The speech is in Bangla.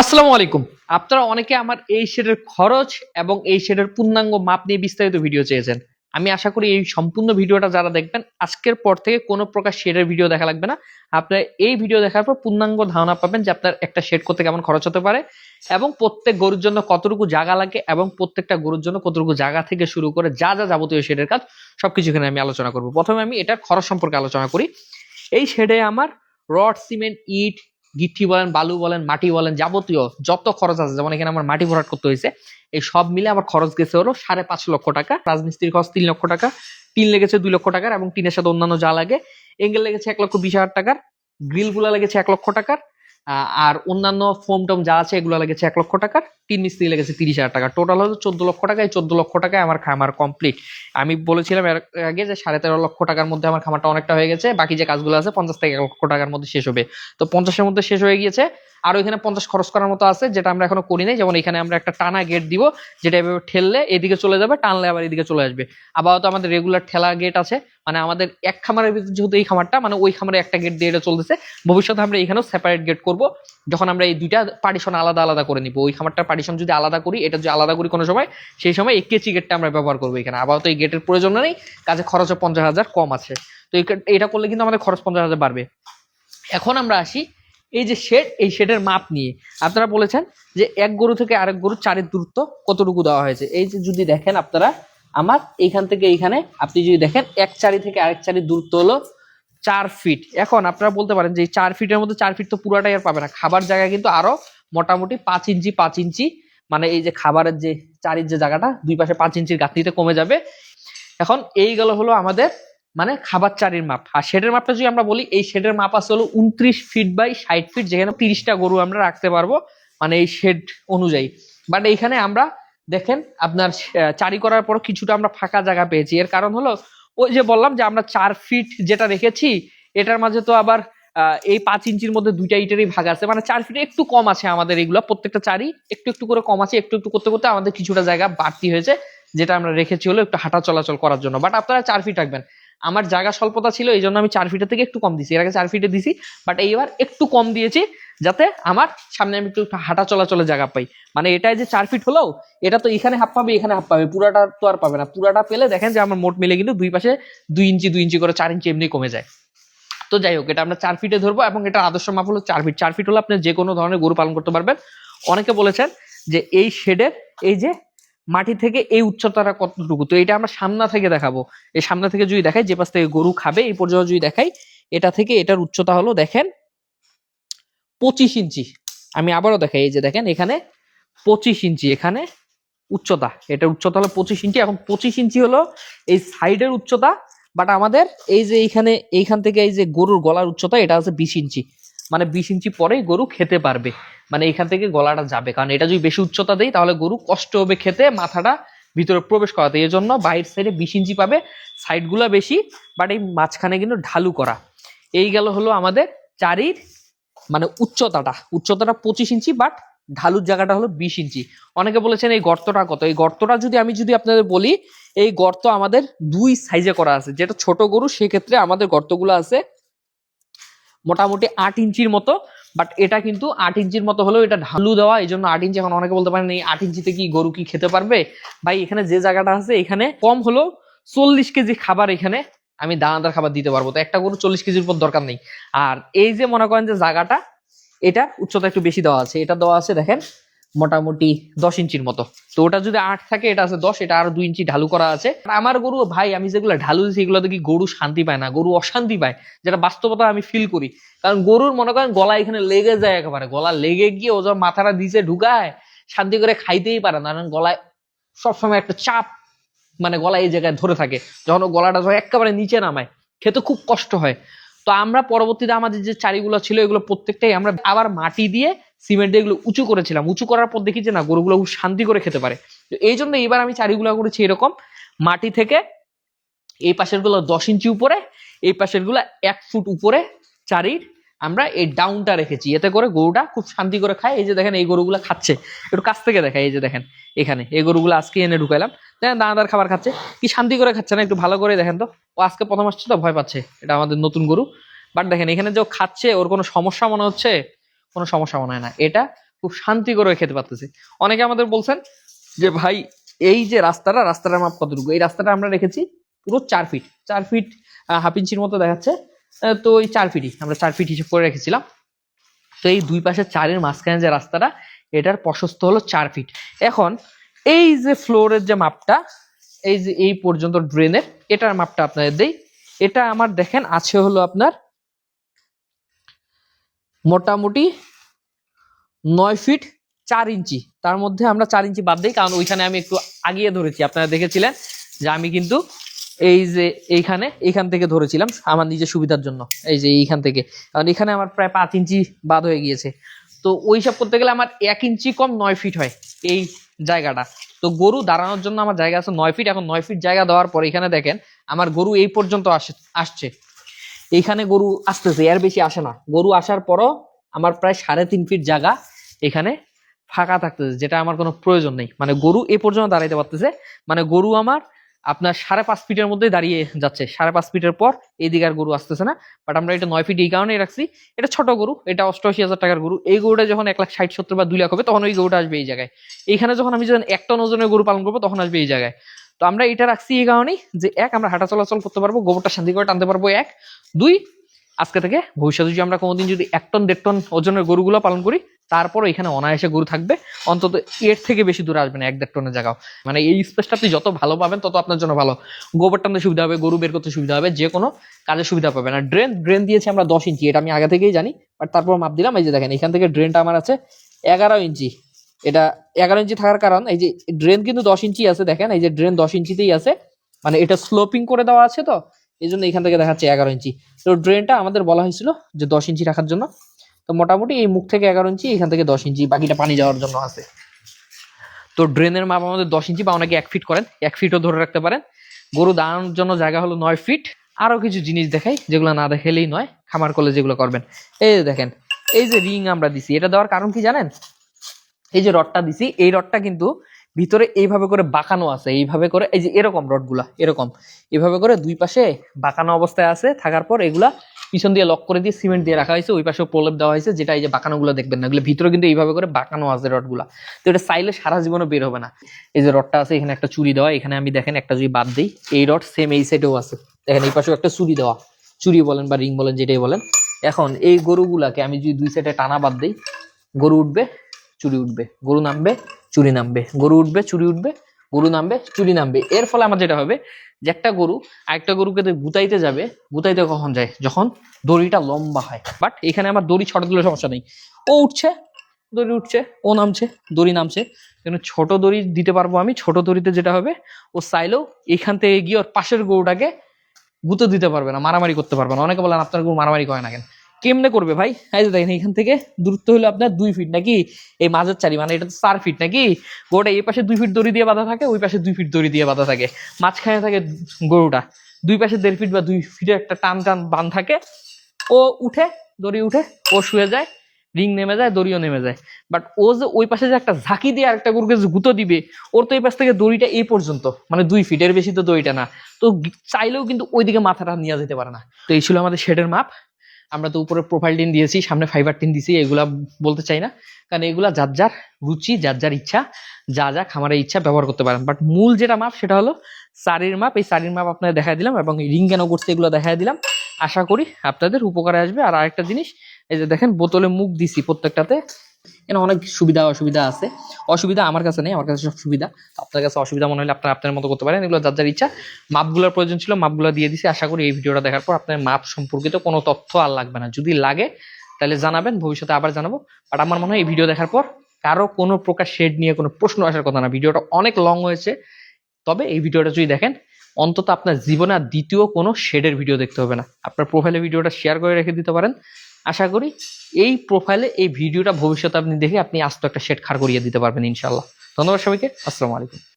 আসসালামু আলাইকুম। আপনারা অনেকে আমার এই শেডের খরচ এবং এই শেডের পূর্ণাঙ্গ মাপ নিয়ে বিস্তারিত ভিডিও চেয়েছেন। আমি আশা করি এই সম্পূর্ণ ভিডিওটা যারা দেখবেন আজকের পর থেকে কোনো প্রকার শেডের ভিডিও দেখা লাগবে না। আপনারা এই ভিডিও দেখার পর পূর্ণাঙ্গ ধারণা পাবেন যে আপনার একটা শেড করতে কেমন খরচ হতে পারে এবং প্রত্যেক গরুর জন্য কতটুকু জায়গা লাগে এবং প্রত্যেকটা গরুর জন্য কতটুকু জায়গা থেকে শুরু করে যা যা যাবতীয় শেডের কাজ সবকিছু এখানে আমি আলোচনা করব। প্রথমে আমি এটার খরচ সম্পর্কে আলোচনা করি। এই শেডে আমার রড, সিমেন্ট, ইট, গিট্টি বলেন, বালু বলেন, মাটি বলেন, যাবতীয় যত খরচ আছে, যেমন এখানে আমার মাটি ভরাট করতে হয়েছে, এই সব মিলে আমার খরচ গেছে হলো 5.5 লক্ষ টাকা। রাজমিস্ত্রির খরচ 3 লক্ষ টাকা, টিন লেগেছে 2 লক্ষ টাকার এবং টিনের সাথে অন্যান্য যা লাগে, এঙ্গেল লেগেছে 1,20,000 টাকার, গ্রিল গুলা লেগেছে 1 লক্ষ টাকার, আর অন্যান্য ফোম টোম যা আছে এগুলো লেগেছে 1 লক্ষ টাকার, টিন মিস্ত্রি লেগেছে 30,000 টাকা। টোটাল হলো 14 লক্ষ টাকা। এই 14 লক্ষ টাকায় আমার খামার কমপ্লিট। আমি বলেছিলাম এর আগে যে 13.5 লক্ষ টাকার মধ্যে আমার খামারটা অনেকটা হয়ে গেছে, বাকি যে কাজগুলো আছে 50 থেকে 1 লক্ষ টাকার মধ্যে শেষ হবে। তো 50-এর মধ্যে শেষ হয়ে গিয়েছে। আর ওইখানে 50 খরচ করার মতো আছে, যেটা আমরা এখনো করি নাই। যেমন এখানে আমরা একটা টানা গেট দিব, যেটা এভাবে ঠেললে এদিকে চলে যাবে, টানলে আবার এদিকে চলে আসবে। আপাতত আমাদের রেগুলার ঠেলা গেট আছে, মানে আমাদের এক খামারের ভিতরে যেহেতু এই খামারটা, মানে ওই খামারে একটা গেট দিয়ে এটা চলতেছে। ভবিষ্যতে আমরা এখানেও সেপারেট গেট করব, যখন আমরা এই দুইটা পার্টিশন আলাদা আলাদা করে নিব। ওই খামারটার পার্টিশন যদি আলাদা করি, এটা যদি আলাদা করি কোনো সময়, সেই সময় এই কেচি গেটটা আমরা ব্যবহার করবো এখানে। আপাতত এই গেটের প্রয়োজন নেই, কাজে খরচও 50,000 কম আছে। তো এটা করলে কিন্তু আমাদের খরচ 50,000 বাড়বে। এখন আমরা আসি এই যে শেড, এই শেডের মাপ নিয়ে। আপনারা বলেছেন যে এক গরু থেকে আরেক গরু চারের দূরত্ব কতটুকু দেওয়া হয়েছে। এই যে যদি দেখেন আপনারা, আমার এইখান থেকে এইখানে আপনি যদি দেখেন, এক চারি থেকে আরেক চারির দূরত্ব হলো 4 ফিট। এখন আপনারা বলতে পারেন যে 4 ফিটের মধ্যে 4 ফিট তো পুরাটাই আর পাবে না, খাবার জায়গা কিন্তু আরো মোটামুটি 5 ইঞ্চি 5 ইঞ্চি, মানে এই যে খাবারের যে চারির যে জায়গাটা, দুই পাশে 5 ইঞ্চির গাঁথনিতে কমে যাবে। এখন এই গেল হলো আমাদের মানে খাবার চারির মাপ। আর শেডের মাপটা যদি আমরা বলি, এই শেডের মাপ আছে হলো 29 ফিট বাই 60 ফিট, যেখানে 30টা গরু আমরা রাখতে পারবো, মানে এই শেড অনুযায়ী। বাট এইখানে আমরা দেখেন আপনার চারি করার পর কিছুটা আমরা ফাঁকা জায়গা পেয়েছি। এর কারণ হলো ওই যে বললাম যে আমরা 4 ফিট যেটা রেখেছি, এটার মাঝে তো আবার এই 5 ইঞ্চির মধ্যে দুইটা ইটেরই ভাগ আছে, মানে 4 ফিটে একটু কম আছে আমাদের। এগুলো প্রত্যেকটা চারি একটু একটু করে কম আছে, একটু একটু করতে করতে আমাদের কিছুটা জায়গা বাড়তি হয়েছে, যেটা আমরা রেখেছি হলো একটু হাঁটা চলাচল করার জন্য। বাট আপনারা 4 ফিট রাখবেন। আমার জায়গা স্বল্পতা ছিল, এই জন্য আমি 4 ফিটের থেকে একটু কম দিয়েছি। এর আগে 4 ফিটে দিছি, বাট এইবার একটু কম দিয়েছি, যাতে আমার সামনে আমি একটু হাঁটা চলাচলের জায়গা পাই। মানে এটাই যে 4 ফিট হলো, এটা তো এখানে হাফ পাবে, এখানে হাফ পাবে, পুরাটা তো আর পাবে না। পুরাটা পেলে দেখেন যে আমার মোট মিলে কিন্তু দুই পাশে 2 ইঞ্চি 2 ইঞ্চি করে 4 ইঞ্চি এমনি কমে যায়। তো যাই হোক, এটা আমরা 4 ফিটে ধরবো এবং এটা আদর্শ মাপ হলো 4 ফিট। 4 ফিট হলো আপনি যে কোনো ধরনের গরু পালন করতে পারবেন। অনেকে বলেছেন যে এই শেডের এই যে মাটি থেকে এই উচ্চতাটা কতটুকু, তো এটা আমরা সামনা থেকে দেখাবো। এই সামনা থেকে যদি দেখাই, যে পাশ থেকে গরু খাবে এই পর্যন্ত যদি দেখাই, এটা থেকে এটার উচ্চতা হলো দেখেন 25 ইঞ্চি। আমি আবারও দেখাই, এই যে দেখেন এখানে 25 ইঞ্চি এখানে উচ্চতা, এটার উচ্চতা হলো 25 ইঞ্চি। এখন 25 ইঞ্চি হলো এই সাইডের উচ্চতা, বাট আমাদের এই যে এইখান থেকে এই যে গরুর গলার উচ্চতা, এটা হচ্ছে 20 ইঞ্চি। মানে 20 ইঞ্চি পরেই গরু খেতে পারবে, মানে এখান থেকে গলাটা যাবে। কারণ এটা যদি বেশি উচ্চতা দেয় তাহলে গরু কষ্ট হবে খেতে, মাথাটা ভিতরে প্রবেশ করাতে। এই জন্য বাইরের সাইডে 20 ইঞ্চি পাবে, সাইডগুলো বেশি, বাট এই মাঝখানে কিন্তু ঢালু করা। এই গেল হলো আমাদের চারির মানে উচ্চতাটা 25 ইঞ্চি, বাট ঢালুর জায়গাটা হলো 20 ইঞ্চি। অনেকে বলেছেন এই গর্তটা কত। এই গর্তটা আমি যদি আপনাদের বলি, এই গর্ত আমাদের দুই সাইজে করা আছে। যেটা ছোট গরু, সেক্ষেত্রে আমাদের গর্তগুলো আছে মোটামুটি 8 ইঞ্চির মতো। বাট এটা কিন্তু 8 ইঞ্চির মতো হলেও এটা ঢালু দেওয়া, এই জন্য 8 ইঞ্চি। এখন অনেকে বলতে পারেন এই 8 ইঞ্চিতে কি গরু কি খেতে পারবে? ভাই, এখানে যে জায়গাটা আছে, এখানে কম হলেও 40 কেজি খাবার এখানে আমি দানাদার খাবার দিতে পারবো। তো একটা গরু 40 কেজির উপর দরকার নেই। আর এই যে মনে করেন যে জায়গাটা, এটা উচ্চতা একটু বেশি দেওয়া আছে। এটা দেওয়া আছে দেখেন মোটামুটি 10 ইঞ্চির মতো। তো ওটা যদি 8 থাকে, এটা আছে 10, এটা আরো 2 ইঞ্চি ঢালু করা আছে। আমার গরু ভাই, আমি যেগুলো ঢালু দিচ্ছি এগুলো দেখি গরু শান্তি পায় না, গরু অশান্তি পায়, যেটা বাস্তবতা আমি ফিল করি। কারণ গরুর মনে করেন গলা এখানে লেগে যায়, একেবারে গলা লেগে গিয়ে ও যখন মাথাটা দিছে ঢুকায়, শান্তি করে খাইতেই পারে না। কারণ গলায় সবসময় একটা চাপ, মানে গলা এই জায়গায় ধরে থাকে। যখন ও গলাটা যখন একেবারে নিচে নামায়, খেতে খুব কষ্ট হয়। তো আমরা পরবর্তীতে আমাদের যে চারিগুলো ছিল, এগুলো প্রত্যেকটাই আমরা আবার মাটি দিয়ে সিমেন্ট দিয়ে এগুলো উঁচু করেছিলাম। উঁচু করার পর দেখি যে না, গরুগুলো খুব শান্তি করে খেতে পারে। তো এই জন্য এবার আমি চারিগুলো করেছি এরকম, মাটি থেকে এই পাশের গুলো 10 ইঞ্চি উপরে, এই পাশের গুলো 1 ফুট উপরে চারির আমরা এই ডাউনটা রেখেছি। এতে করে গরুটা খুব শান্তি করে খায়। এই যে দেখেন এই গরুগুলো খাচ্ছে, একটু কাছ থেকে দেখায়। এই যে দেখেন এখানে এই গরুগুলো আজকে এনে ঢুকাইলাম, দেখেন দানাদার খাবার খাচ্ছে, কি শান্তি করে খাচ্ছে না? একটু ভালো করে দেখেন তো। ও আজকে প্রথম আসছে তো ভয় পাচ্ছে, এটা আমাদের নতুন গরু। বাট দেখেন এখানে যে খাচ্ছে, ওর কোনো সমস্যা মনে হচ্ছে? কোনো সমস্যা মনে হয় না। এটা খুব শান্তি করে খেতে পারতেছি। অনেকে আমাদের বলছেন যে ভাই এই যে রাস্তাটার মাপ কতটুকু, এই রাস্তাটা আমরা রেখেছি পুরো 4 ফিট, 4 ফিট হাফ ইঞ্চির মতো দেখাচ্ছে। তো ওই 4 ফিটই আমরা 4 ফিট হিসেব করে রেখেছিলাম। তো এই দুই পাশে 4-এর মাঝখানে যে রাস্তাটা, এটার প্রশস্ত হলো 4 ফিট। এখন এই যে ফ্লোরের যে মাপটা, এই যে এই পর্যন্ত ড্রেনের, এটার মাপটা আপনাদের দেই। এটা আমার দেখেন আছে হলো আপনার মোটামুটি 9 ফিট 4 ইঞ্চি। তার মধ্যে আমরা 4 ইঞ্চি বাদ দিই, কারণ ওইখানে আমি একটু আগিয়ে ধরেছি। আপনারা দেখেছিলেন যে আমি কিন্তু এই যে এইখান থেকে ধরেছিলাম আমার নিজের সুবিধার জন্য, এই যে এইখান থেকে, কারণ এখানে আমার প্রায় 5 ইঞ্চি বাদ হয়ে গিয়েছে। তো ওই সব করতে গেলে আমার 1 ইঞ্চি কম 9 ফিট হয় এই জায়গাটা। তো গরু দাঁড়ানোর জন্য আমার জায়গা আছে 9 ফিট। এখন 9 ফিট জায়গা দেওয়ার পর এখানে দেখেন আমার গরু এই পর্যন্ত আসছে, এইখানে গরু আসতেছে, এর বেশি আসে না। গরু আসার পরও আমার প্রায় 3.5 ফিট জায়গা এখানে ফাঁকা থাকতেছে, যেটা আমার কোনো প্রয়োজন নেই। মানে গরু এ পর্যন্ত দাঁড়াইতে পারতেছে, মানে গরু আমার আপনার 5.5 ফিটের মধ্যেই দাঁড়িয়ে যাচ্ছে। 5.5 ফিটের পর এইদিকে আর গরু আসতেছে না। বাট আমরা এটা 9 ফিট এই কারণেই রাখছি, এটা ছোট গরু, এটা 88,000 টাকার গরু। এই গরুটা যখন 1,60,70 বা 2 লাখ হবে তখন ওই গরুটা আসবে এই জায়গায়। এইখানে যখন আমি 1 টন ওজনের গরু পালন করবো তখন আসবে এই জায়গায়। তো আমরা এটা রাখছি এই কারণেই যে আমরা হাঁটা চলাচল করতে পারবো, গোবরটা শান্তি করে টানতে পারবো। 2, আজকে থেকে ভবিষ্যতে যদি আমরা কোনোদিন যদি 1 টন 1.5 টন ওজনের গরুগুলো পালন করি, তারপর এখানে অনায়াসে গরু থাকবে, অন্তত এর থেকে বেশি দূরে আসবে না 1-1.5 টনের জায়গাও। মানে এই স্পেসটা আপনি যত ভালো পাবেন তত আপনার জন্য ভালো। গোবর টানতে সুবিধা হবে, গরু বের করতে সুবিধা হবে, যে কোনো কাজে সুবিধা পাবে না। ড্রেন দিয়েছি আমরা 10 ইঞ্চি, এটা আমি আগে থেকেই জানি, বাট তারপর মাপ দিলাম। এই যে দেখেন এখান থেকে ড্রেনটা আমার আছে 11 ইঞ্চি। এটা 11 ইঞ্চি থাকার কারণ এই যে ড্রেন কিন্তু 10 ইঞ্চি আছে, দেখেন এই যে ড্রেন 10 ইঞ্চিতেই আছে, মানে এটা স্লোপিং করে দেওয়া আছে। তো এই জন্য এখান থেকে দেখাচ্ছে 11 ইঞ্চি। তো ড্রেনটা আমাদের বলা হয়েছিল যে 10 ইঞ্চি রাখার জন্য। তো মোটামুটি এই মুখ থেকে 11 ইঞ্চি, এখান থেকে 10 ইঞ্চি, বাকিটা পানি যাওয়ার জন্য আছে। তো ড্রেনের মাপ আমাদের 10 ইঞ্চি, বা অনেকে 1 ফিট করেন, 1 ফিটও ধরে রাখতে পারেন। গরু দাঁড়ানোর জন্য জায়গা হলো 9 ফিট। আরো কিছু জিনিস দেখাই যেগুলো না দেখালেই নয়, খামার করলে যেগুলো করবেন। এই যে দেখেন এই যে রিং আমরা দিছি, এটা দেওয়ার কারণ কি জানেন? এই যে রডটা দিছি, এই রডটা কিন্তু ভিতরে এইভাবে করে বাঁকানো আছে, এইভাবে করে, এই যে এরকম রডগুলা এরকম এইভাবে করে দুই পাশে বাঁকানো অবস্থায় আছে। থাকার পর এগুলা পিছন দিয়ে লক করে দিয়ে সিমেন্ট দিয়ে রাখা হয়েছে, ওই পাশে প্রলেপ দেওয়া হয়েছে, যেটা এই যে বাঁকানো গুলো দেখবেন না, এগুলো ভিতরে কিন্তু এইভাবে করে বাঁকানো আছে রডগুলা। তো এটা চাইলে সারা জীবনে বের হবে না। এই যে রডটা আছে, এখানে একটা চুরি দেওয়া, এখানে আমি দেখেন একটা যদি বাদ দিই, এই রড সেম এই সাইডেও আছে, দেখেন এই পাশেও একটা চুরি দেওয়া, চুরি বলেন বা রিং বলেন যেটাই বলেন। এখন এই গরুগুলাকে আমি যদি দুই সাইডে টানা বাদ দিই, গরু উঠবে চুরি উঠবে, গরু নামবে চুরি নামবে, গরু উঠবে চুরি উঠবে, গরু নামবে চুরি নামবে। এর ফলে আমার যেটা হবে যে একটা গরু আরেকটা গরুকে গুতাইতে যাবে, গুতাইতে কখন যায়? যখন দড়িটা লম্বা হয়। বাট এখানে আমার দড়ি ছোট দিলে সমস্যা নেই, ও উঠছে দড়ি উঠছে, ও নামছে দড়ি নামছে। কিন্তু ছোট দড়ি দিতে পারবো আমি। ছোট দড়িতে যেটা হবে, ও চাইলেও এখান থেকে গিয়ে ওর পাশের গরুটাকে গুঁতো দিতে পারবে না, মারামারি করতে পারবে না। অনেকে বলেন আপনার গরু মারামারি করে না কেন? কেমনে করবে ভাই? এই যে দেখেন এখান থেকে দূরত্ব হলো আপনার 2 ফিট নাকি, এই মাঝের চারি, মানে এটা তো 4 ফিট নাকি। গরুটা এই পাশে 2 ফিট দড়ি দিয়ে বাঁধা থাকে, ওই পাশে 2 ফিট দড়ি দিয়ে বাঁধা থাকে, মাঝখানে থাকে গরুটা। দুই পাশে 1.5 ফিট বা 2 ফিটের একটা টান বাঁধ থাকে। ও উঠে, দড়ি উঠে, ও শুয়ে যায়, রিং নেমে যায়, দড়িও নেমে যায়। বাট ও যে ওই পাশে যে একটা ঝাঁকি দিয়ে আরেকটা গরুকে যে গুঁতো দিবে, ওর তো এই পাশ থেকে দড়িটা এই পর্যন্ত, মানে 2 ফিটের বেশি তো দড়িটা না। তো চাইলেও কিন্তু ওইদিকে মাথাটা নিয়ে যেতে পারে না। তো এই ছিল আমাদের শেডের মাপ। আমরা তো উপরে প্রোফাইল টিন দিয়েছি, সামনে ফাইবার টিন দিয়েছি, এগুলা বলতে চাই না, কারণ এগুলা যার যার রুচি, যার যার ইচ্ছা, যা যা খামারের ইচ্ছা ব্যবহার করতে পারেন। বাট মূল যেটা মাপ সেটা হলো সারির মাপ। এই সারির মাপ আপনাদের দেখাই দিলাম, এবং রিং কেন করছে এগুলো দেখাই দিলাম। আশা করি আপনাদের উপকারে আসবে। আর আরেকটা জিনিস, এই যে দেখেন বোতলে মুখ দিছি প্রত্যেকটাতে, এখানে অনেক সুবিধা অসুবিধা আছে। অসুবিধা আমার কাছে নেই, আমার কাছে সব সুবিধা। আপনার কাছে অসুবিধা মনে হলে আপনারা আপনার মতো করতে পারেন। এগুলো যার যার ইচ্ছা। মাপগুলোর প্রয়োজন ছিল, মাপগুলো দিয়ে দিছি। আশা করি এই ভিডিওটা দেখার পর আপনার মাপ সম্পর্কিত কোনো তথ্য আর লাগবে না। যদি লাগে তাহলে জানাবেন, ভবিষ্যতে আবার জানাবো। বাট আমার মনে হয় এই ভিডিও দেখার পর কারো কোনো প্রকার শেড নিয়ে কোনো প্রশ্ন আসার কথা না। ভিডিওটা অনেক লং হয়েছে, তবে এই ভিডিওটা যদি দেখেন, অন্তত আপনার জীবনে আর দ্বিতীয় কোনো শেডের ভিডিও দেখতে হবে না। আপনার প্রোফাইলে ভিডিওটা শেয়ার করে রেখে দিতে পারেন। আশা করি এই প্রোফাইলে এই ভিডিওটা ভবিষ্যতে আপনি দেখে আপনি আস্ত একটা শেড খাড় করিয়ে দিতে পারবেন ইনশাল্লাহ। ধন্যবাদ সবাইকে। আসসালামু আলাইকুম।